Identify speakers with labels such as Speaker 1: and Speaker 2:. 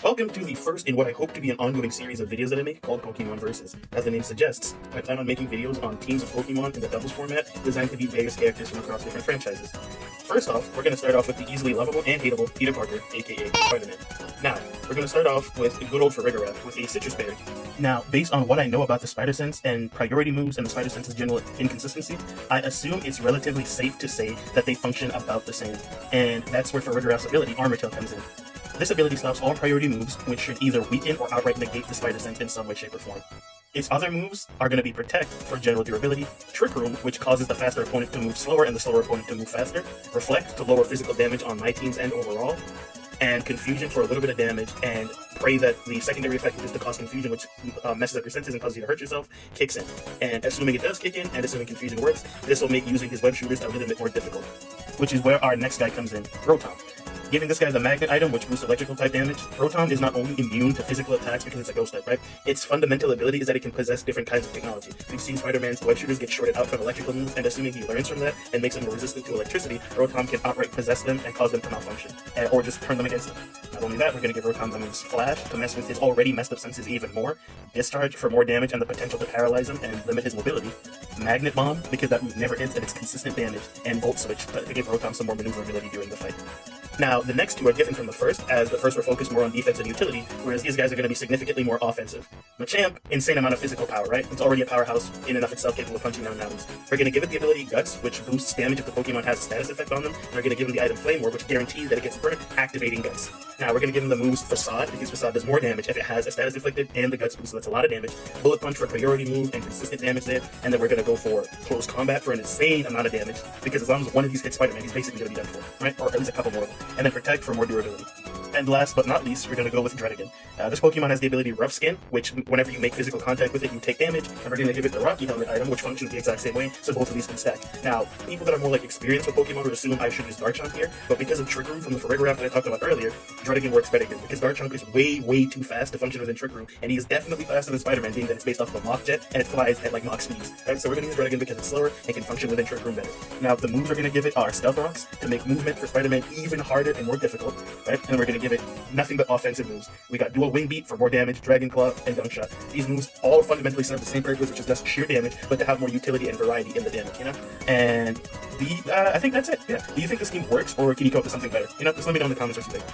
Speaker 1: Welcome to the first in what I hope to be an ongoing series of videos that I make called Pokemon Versus. As the name suggests, I plan on making videos on teams of Pokemon in the doubles format designed to beat various characters from across different franchises. First off, we're going to start off with the easily lovable and hateable Peter Parker, aka Spider-Man. Now, we're going to start off with a good old Farigiraf with a Citrus Berry. Now, based on what I know about the Spider Sense and priority moves and the Spider Sense's general inconsistency, I assume it's relatively safe to say that they function about the same, and that's where Farigiraf's ability, Armor Tail, comes in. This ability stops all priority moves, which should either weaken or outright negate the Spider Sense in some way, shape, or form. Its other moves are going to be Protect for general durability, Trick Room, which causes the faster opponent to move slower and the slower opponent to move faster, Reflect to lower physical damage on my team's end overall, and Confusion for a little bit of damage, and Pray that the secondary effect, which is to cause confusion, which messes up your senses and causes you to hurt yourself, kicks in. And assuming it does kick in, and assuming Confusion works, this will make using his web shooters a little bit more difficult, which is where our next guy comes in, Rotom. Giving this guy the magnet item, which boosts electrical type damage, Rotom is not only immune to physical attacks because it's a ghost type, right? Its fundamental ability is that it can possess different kinds of technology. We've seen Spider-Man's web shooters get shorted out from electrical moves, and assuming he learns from that and makes them more resistant to electricity, Rotom can outright possess them and cause them to malfunction, or just turn them against him. Not only that, we're going to give Rotom the moves Flash to mess with his already messed up senses even more, Discharge for more damage and the potential to paralyze him and limit his mobility, Magnet Bomb because that move never hits and it's consistent damage, and Volt Switch to give Rotom some more maneuverability during the fight. Now, the next two are different from the first, as the first were focused more on defense and utility, whereas these guys are going to be significantly more offensive. Machamp, insane amount of physical power, right? It's already a powerhouse in and of itself, capable of punching down mountains. We're going to give it the ability Guts, which boosts damage if the Pokemon has a status effect on them, and we're going to give him the item Flame War, which guarantees that it gets burnt, activating Guts. Now, we're going to give him the moves Facade, because Facade does more damage if it has a status inflicted, and the Guts boost, so that's a lot of damage. Bullet Punch for priority move and consistent damage there, and then we're going to go for Close Combat for an insane amount of damage, because as long as one of these hits Spider-Man, he's basically going to be done for, right? Or at least a couple more of them. And then Protect for more durability. And last but not least, we're going to go with Dredigan. This Pokemon has the ability Rough Skin, which whenever you make physical contact with it, you take damage, and we're going to give it the Rocky Helmet item, which functions the exact same way, so both of these can stack. Now, people that are more like experienced with Pokemon would assume I should use Garchomp here, but because of Trick Room from the Farigiraf that I talked about earlier, Dredigan works better here, because Garchomp is way too fast to function within Trick Room, and he is definitely faster than Spider-Man, being that it's based off of a Mach Jet, and it flies at like Mach speeds. Right? So we're going to use Dredigan because it's slower and can function within Trick Room better. Now, the moves we're going to give it are Stealth Rocks to make movement for Spider-Man even harder and more difficult, right? And we're going to give it nothing but offensive moves. We got Dual Wing Beat for more damage, Dragon Claw, and Gunk Shot. These moves all fundamentally serve the same purpose, which is just sheer damage, but to have more utility and variety in the damage, you know? And I think that's it, yeah. Do you think this scheme works, or can you come up with something better? You know, just let me know in the comments what you think.